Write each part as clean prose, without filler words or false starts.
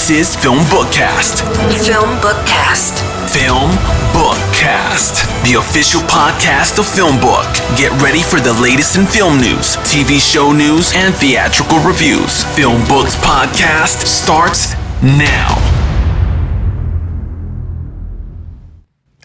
This is FilmBookCast. FilmBookCast. FilmBookCast, the official podcast of FilmBook. Get ready for the latest in film news, TV show news, and theatrical reviews. FilmBook's podcast starts now.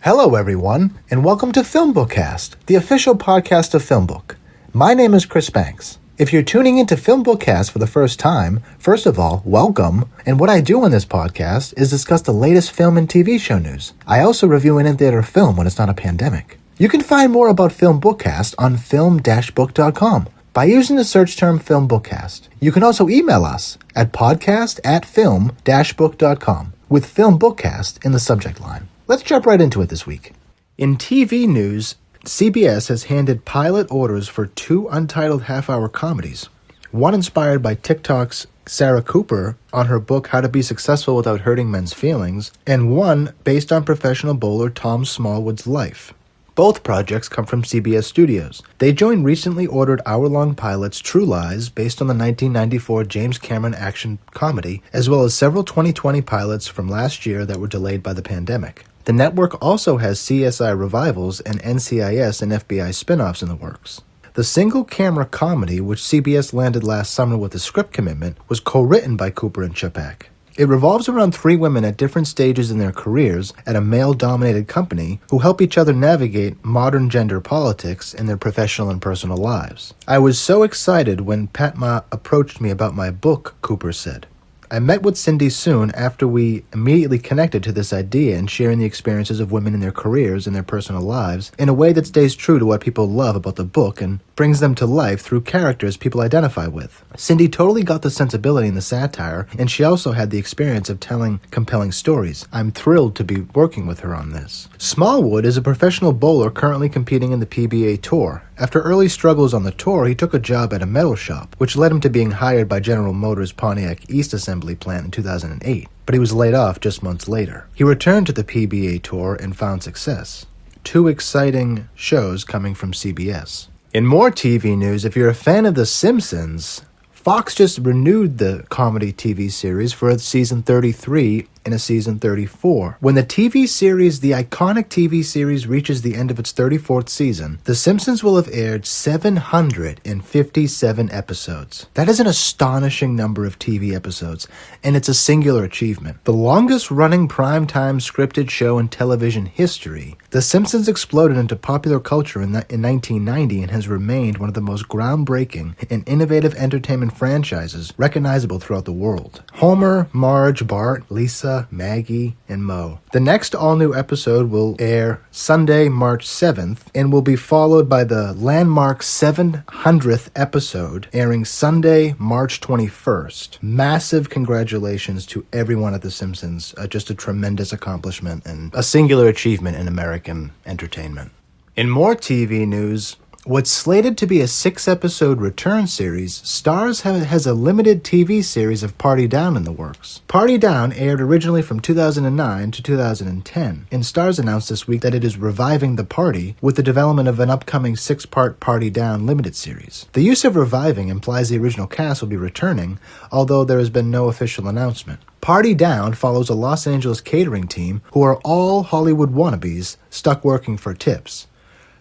Hello, everyone, and welcome to FilmBookCast, the official podcast of FilmBook. My name is Chris Banks. If you're tuning into FilmBookCast for the first time, first of all, welcome. And what I do on this podcast is discuss the latest film and TV show news. I also review an in-theater film when it's not a pandemic. You can find more about FilmBookCast on film-book.com by using the search term FilmBookCast. You can also email us at podcast@film-book.com with FilmBookCast in the subject line. Let's jump right into it this week. In TV news, CBS has handed pilot orders for 2 untitled half-hour comedies, one inspired by TikTok's Sarah Cooper on her book How to Be Successful Without Hurting Men's Feelings, and one based on professional bowler Tom Smallwood's life. Both projects come from CBS Studios. They join recently ordered hour-long pilots True Lies, based on the 1994 James Cameron action comedy, as well as several 2020 pilots from last year that were delayed by the pandemic. The network also has CSI revivals and NCIS and FBI spin-offs in the works. The single-camera comedy, which CBS landed last summer with a script commitment, was co-written by Cooper and Chapek. It revolves around 3 women at different stages in their careers at a male-dominated company who help each other navigate modern gender politics in their professional and personal lives. I was so excited when Patma approached me about my book, Cooper said. I met with Cindy soon after we immediately connected to this idea and sharing the experiences of women in their careers and their personal lives in a way that stays true to what people love about the book and brings them to life through characters people identify with. Cindy totally got the sensibility and the satire, and she also had the experience of telling compelling stories. I'm thrilled to be working with her on this. Smallwood is a professional bowler currently competing in the PBA Tour. After early struggles on the tour, he took a job at a metal shop, which led him to being hired by General Motors' Pontiac East Assembly plant in 2008, but he was laid off just months later. He returned to the PBA Tour and found success. 2 exciting shows coming from CBS. In more TV news, if you're a fan of The Simpsons, Fox just renewed the comedy TV series for its season 33 and a season 34. When the iconic TV series reaches the end of its 34th season, The Simpsons will have aired 757 episodes. That is an astonishing number of TV episodes, and it's a singular achievement. The longest-running primetime scripted show in television history, The Simpsons exploded into popular culture in 1990 and has remained one of the most groundbreaking and innovative entertainment franchises recognizable throughout the world. Homer, Marge, Bart, Lisa, Maggie, and Moe. The next all-new episode will air Sunday, March 7th, and will be followed by the landmark 700th episode, airing Sunday, March 21st. Massive congratulations to everyone at The Simpsons. Just a tremendous accomplishment and a singular achievement in American entertainment. In more TV news, what's slated to be a 6-episode return series, Starz has a limited TV series of Party Down in the works. Party Down aired originally from 2009 to 2010, and Starz announced this week that it is reviving the party with the development of an upcoming 6-part Party Down limited series. The use of reviving implies the original cast will be returning, although there has been no official announcement. Party Down follows a Los Angeles catering team who are all Hollywood wannabes stuck working for tips.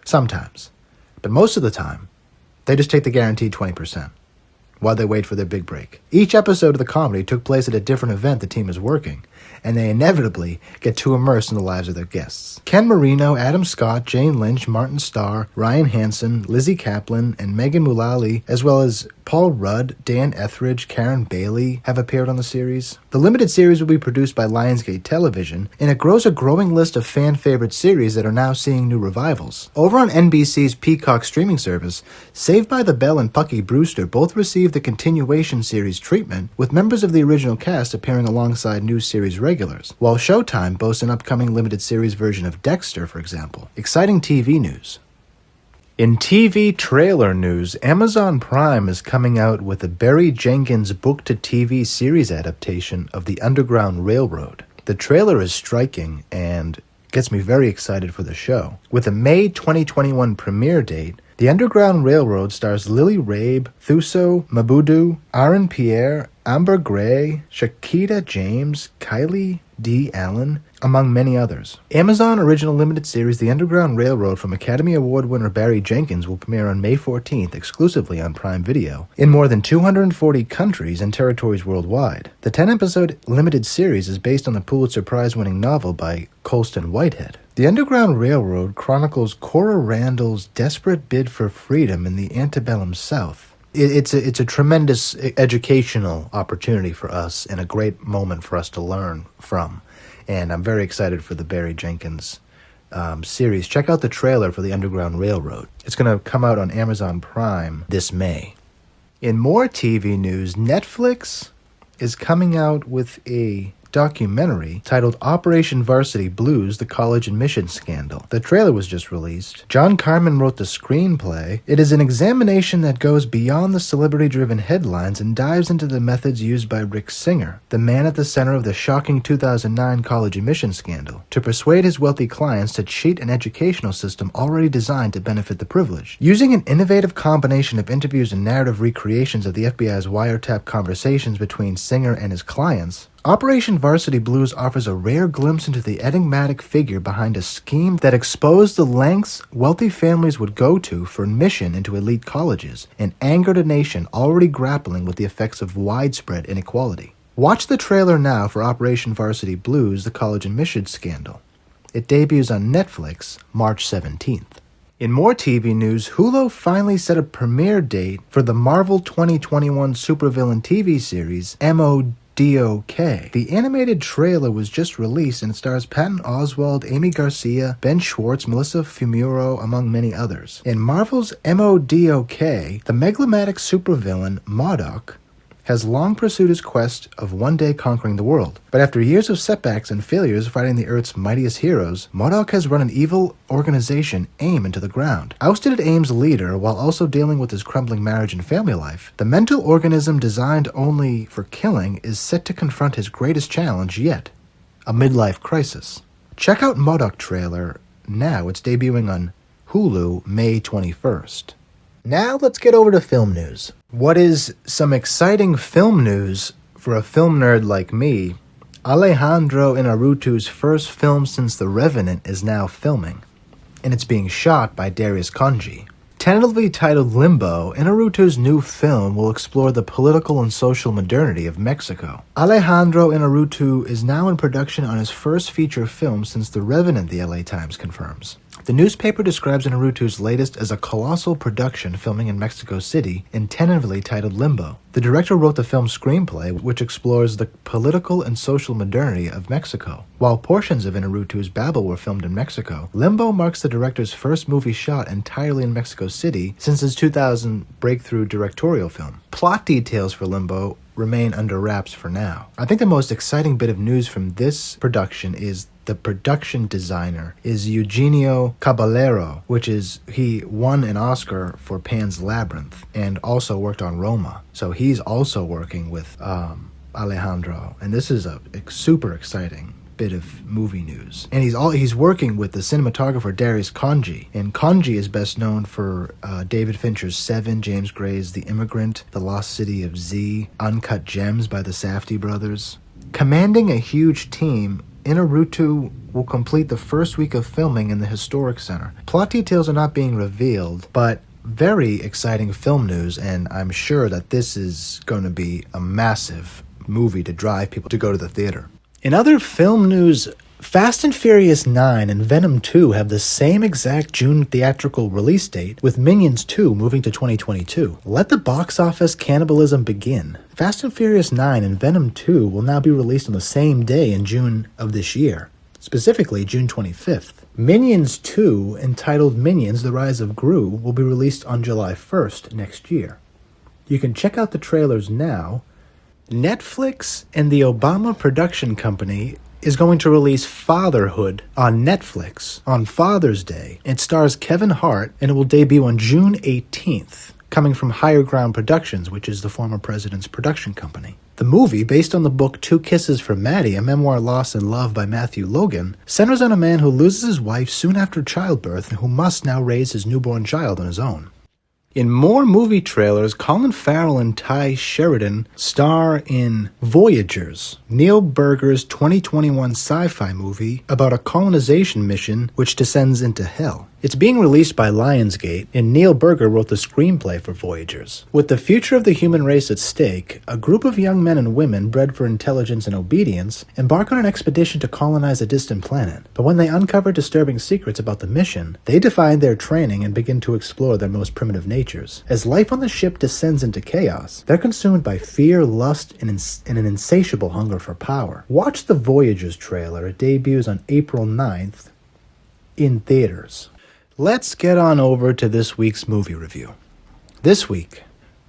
Sometimes. But most of the time, they just take the guaranteed 20% while they wait for their big break. Each episode of the comedy took place at a different event the team is working, and they inevitably get too immersed in the lives of their guests. Ken Marino, Adam Scott, Jane Lynch, Martin Starr, Ryan Hansen, Lizzie Kaplan, and Megan Mullally, as well as Paul Rudd, Dan Etheridge, Karen Bailey have appeared on the series. The limited series will be produced by Lionsgate Television, and it grows a growing list of fan-favorite series that are now seeing new revivals. Over on NBC's Peacock streaming service, Saved by the Bell and Pucky Brewster both received the continuation series treatment, with members of the original cast appearing alongside new series regulars, while Showtime boasts an upcoming limited series version of Dexter, for example. Exciting TV news. In TV trailer news, Amazon Prime is coming out with a Barry Jenkins book-to-TV series adaptation of The Underground Railroad. The trailer is striking and gets me very excited for the show. With a May 2021 premiere date, The Underground Railroad stars Lily Rabe, Thuso Mabudu, Aaron Pierre, Amber Gray, Shakita James, Kylie D. Allen, among many others. Amazon original limited series The Underground Railroad from Academy Award winner Barry Jenkins will premiere on May 14th exclusively on Prime Video in more than 240 countries and territories worldwide. The 10-episode limited series is based on the Pulitzer Prize-winning novel by Colston Whitehead. The Underground Railroad chronicles Cora Randall's desperate bid for freedom in the antebellum South. It's a tremendous educational opportunity for us and a great moment for us to learn from. And I'm very excited for the Barry Jenkins series. Check out the trailer for The Underground Railroad. It's going to come out on Amazon Prime this May. In more TV news, Netflix is coming out with a documentary titled Operation Varsity Blues, The College Admissions Scandal. The trailer was just released. John Carmen wrote the screenplay. It is an examination that goes beyond the celebrity-driven headlines and dives into the methods used by Rick Singer, the man at the center of the shocking 2009 college admissions scandal, to persuade his wealthy clients to cheat an educational system already designed to benefit the privileged. Using an innovative combination of interviews and narrative recreations of the FBI's wiretap conversations between Singer and his clients, Operation Varsity Blues offers a rare glimpse into the enigmatic figure behind a scheme that exposed the lengths wealthy families would go to for admission into elite colleges and angered a nation already grappling with the effects of widespread inequality. Watch the trailer now for Operation Varsity Blues, The College Admissions Scandal. It debuts on Netflix March 17th. In more TV news, Hulu finally set a premiere date for the Marvel 2021 supervillain TV series MODOK. The animated trailer was just released and stars Patton Oswalt, Amy Garcia, Ben Schwartz, Melissa Fumero, among many others. In Marvel's MODOK, the megalomatic supervillain MODOK has long pursued his quest of one day conquering the world. But after years of setbacks and failures fighting the Earth's mightiest heroes, MODOK has run an evil organization, AIM, into the ground. Ousted AIM's leader, while also dealing with his crumbling marriage and family life, the mental organism designed only for killing is set to confront his greatest challenge yet, a midlife crisis. Check out MODOK trailer now. It's debuting on Hulu May 21st. Now let's get over to film news. What is some exciting film news for a film nerd like me? Alejandro Inarritu's first film since The Revenant is now filming, and it's being shot by Darius Khondji. Tentatively titled Limbo, Inarritu's new film will explore the political and social modernity of Mexico. Alejandro Inarritu is now in production on his first feature film since The Revenant, the LA Times confirms. The newspaper describes Inarritu's latest as a colossal production filming in Mexico City and tentatively titled Limbo. The director wrote the film's screenplay, which explores the political and social modernity of Mexico. While portions of Inarritu's Babel were filmed in Mexico, Limbo marks the director's first movie shot entirely in Mexico City since his 2000 breakthrough directorial film. Plot details for Limbo remain under wraps for now. I think the most exciting bit of news from this production is the production designer is Eugenio Caballero, he won an Oscar for Pan's Labyrinth and also worked on Roma. So he's also working with Alejandro, and this is a super exciting bit of movie news. And he's working with the cinematographer Darius Khondji, and Khondji is best known for David Fincher's Seven, James Gray's The Immigrant, The Lost City of Z, Uncut Gems by the Safdie brothers. Commanding a huge team, Inarritu will complete the first week of filming in the Historic Center. Plot details are not being revealed, but very exciting film news, and I'm sure that this is going to be a massive movie to drive people to go to the theater. In other film news, Fast and Furious 9 and Venom 2 have the same exact June theatrical release date, with Minions 2 moving to 2022. Let the box office cannibalism begin. Fast and Furious 9 and Venom 2 will now be released on the same day in June of this year, specifically June 25th. Minions 2, entitled Minions: The Rise of Gru, will be released on July 1st next year. You can check out the trailers now. Netflix and the Obama production company is going to release Fatherhood on Netflix on Father's Day. It stars Kevin Hart, and it will debut on June 18th, coming from Higher Ground Productions, which is the former president's production company. The movie, based on the book Two Kisses from Maddie, a memoir lost in love by Matthew Logan, centers on a man who loses his wife soon after childbirth and who must now raise his newborn child on his own. In more movie trailers, Colin Farrell and Ty Sheridan star in Voyagers, Neil Burger's 2021 sci-fi movie about a colonization mission which descends into hell. It's being released by Lionsgate, and Neil Burger wrote the screenplay for Voyagers. With the future of the human race at stake, a group of young men and women bred for intelligence and obedience embark on an expedition to colonize a distant planet. But when they uncover disturbing secrets about the mission, they defy their training and begin to explore their most primitive natures. As life on the ship descends into chaos, they're consumed by fear, lust, and an insatiable hunger for power. Watch the Voyagers trailer. It debuts on April 9th in theaters. Let's get on over to this week's movie review. This week,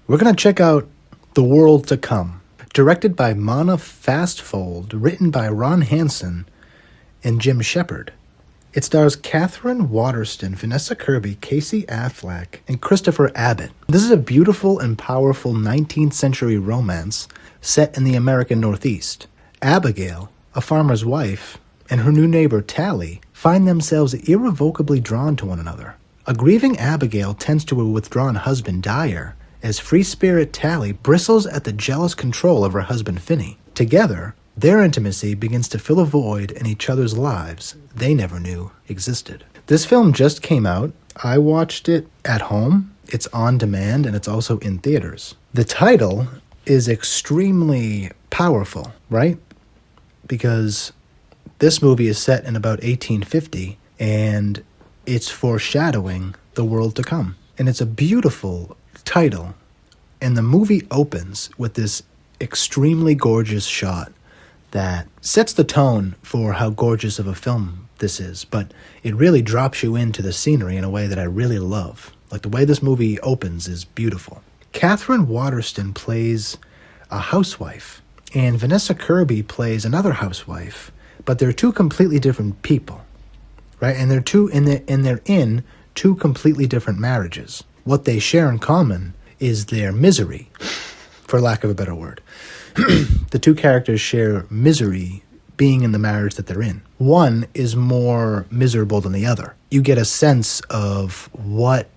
we're going to check out The World to Come, directed by Mona Fastvold, written by Ron Hansen and Jim Shepard. It stars Katherine Waterston, Vanessa Kirby, Casey Affleck, and Christopher Abbott. This is a beautiful and powerful 19th century romance set in the American Northeast. Abigail, a farmer's wife, and her new neighbor Tally find themselves irrevocably drawn to one another. A grieving Abigail tends to a withdrawn husband Dyer, as free spirit Tally bristles at the jealous control of her husband Finney. Together, their intimacy begins to fill a void in each other's lives they never knew existed. This film just came out. I watched it at home. It's on demand, and it's also in theaters. The title is extremely powerful, right? Because this movie is set in about 1850, and it's foreshadowing the world to come. And it's a beautiful title, and the movie opens with this extremely gorgeous shot that sets the tone for how gorgeous of a film this is, but it really drops you into the scenery in a way that I really love. Like, the way this movie opens is beautiful. Katherine Waterston plays a housewife, and Vanessa Kirby plays another housewife, but they're two completely different people, right? And they're in two completely different marriages. What they share in common is their misery, for lack of a better word. The two characters share misery being in the marriage that they're in. One is more miserable than the other. You get a sense of what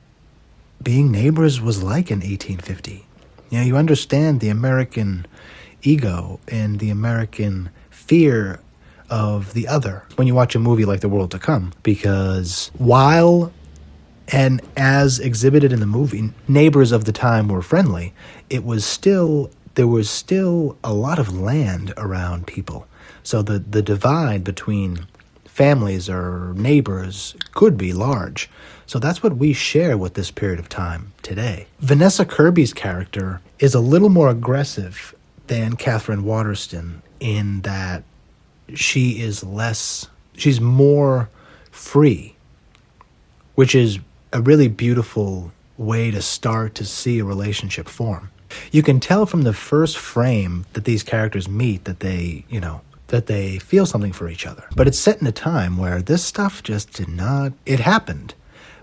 being neighbors was like in 1850. You know, you understand the American ego and the American fear of the other when you watch a movie like The World to Come, because while and as exhibited in the movie, neighbors of the time were friendly, there was still a lot of land around people. So the divide between families or neighbors could be large. So that's what we share with this period of time today. Vanessa Kirby's character is a little more aggressive than Katherine Waterston in that she's more free, which is a really beautiful way to start to see a relationship form. You can tell from the first frame that these characters meet that they feel something for each other. But it's set in a time where this stuff just did not. It happened,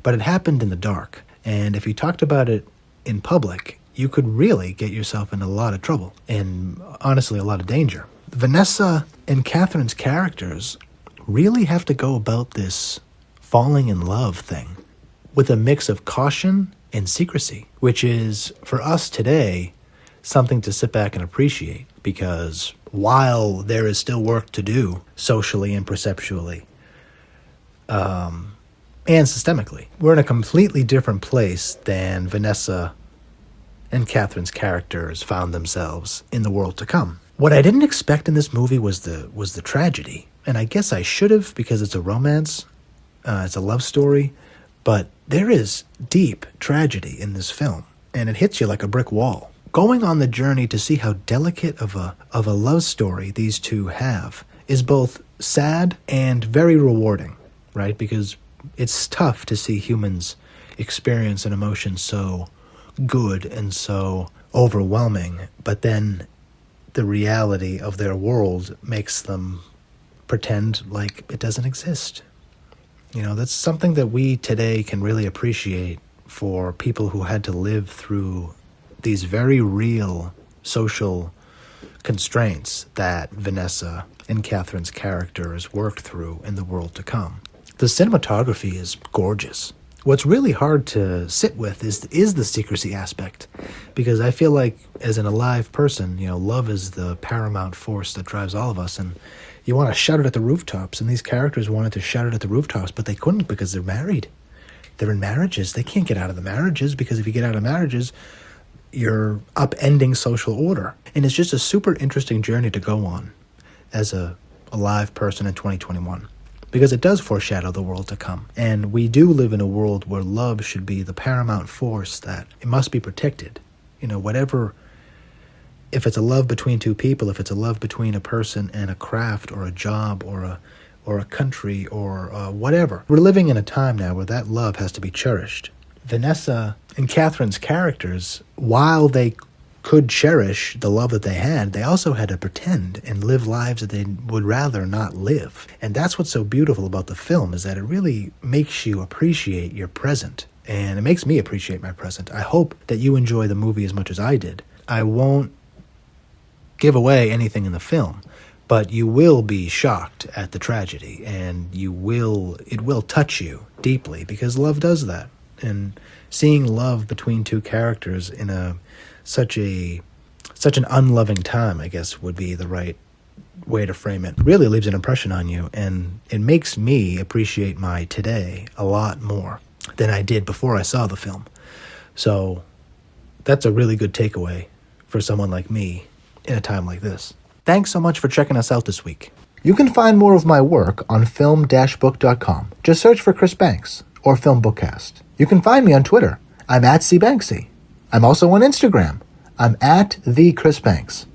but it happened in the dark. And if you talked about it in public, you could really get yourself in a lot of trouble and honestly a lot of danger. Vanessa and Katherine's characters really have to go about this falling in love thing with a mix of caution and secrecy, which is, for us today, something to sit back and appreciate, because while there is still work to do socially and perceptually and systemically, we're in a completely different place than Vanessa and Katherine's characters found themselves in The World to Come. What I didn't expect in this movie was the tragedy, and I guess I should have, because it's a romance, it's a love story, but there is deep tragedy in this film, and it hits you like a brick wall. Going on the journey to see how delicate of a love story these two have is both sad and very rewarding, right? Because it's tough to see humans experience an emotion so good and so overwhelming, but then the reality of their world makes them pretend like it doesn't exist. You know, that's something that we today can really appreciate for people who had to live through these very real social constraints that Vanessa and Catherine's characters worked through in the world to come. The cinematography is gorgeous. What's really hard to sit with is the secrecy aspect, because I feel like as an alive person, love is the paramount force that drives all of us, and you want to shout it at the rooftops, and these characters wanted to shout it at the rooftops, but they couldn't because they're married. They're in marriages. They can't get out of the marriages, because if you get out of marriages, you're upending social order. And it's just a super interesting journey to go on as a alive person in 2021. Because it does foreshadow the world to come. And we do live in a world where love should be the paramount force, that it must be protected. Whatever, if it's a love between two people, if it's a love between a person and a craft or a job or a country or whatever. We're living in a time now where that love has to be cherished. Vanessa and Catherine's characters, while they could cherish the love that they had, they also had to pretend and live lives that they would rather not live. And that's what's so beautiful about the film, is that it really makes you appreciate your present. And it makes me appreciate my present. I hope that you enjoy the movie as much as I did. I won't give away anything in the film, but you will be shocked at the tragedy, and it will touch you deeply, because love does that. And seeing love between two characters in such an unloving time, I guess, would be the right way to frame it, really leaves an impression on you, and it makes me appreciate my today a lot more than I did before I saw the film. So that's a really good takeaway for someone like me in a time like this. Thanks so much for checking us out this week. You can find more of my work on film-book.com. Just search for Chris Banks or FilmBookCast. You can find me on Twitter. I'm at CBanksy. I'm also on Instagram. I'm at @TheChrisBanks.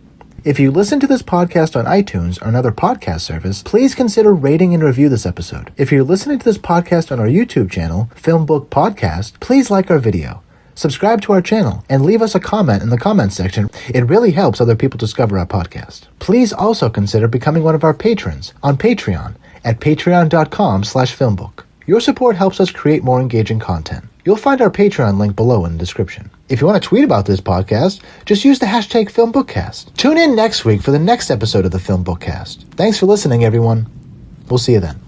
If you listen to this podcast on iTunes or another podcast service, please consider rating and review this episode. If you're listening to this podcast on our YouTube channel, FilmBook Podcast, please like our video, subscribe to our channel, and leave us a comment in the comment section. It really helps other people discover our podcast. Please also consider becoming one of our patrons on Patreon at patreon.com/filmbook. Your support helps us create more engaging content. You'll find our Patreon link below in the description. If you want to tweet about this podcast, just use the hashtag FilmBookCast. Tune in next week for the next episode of the FilmBookCast. Thanks for listening, everyone. We'll see you then.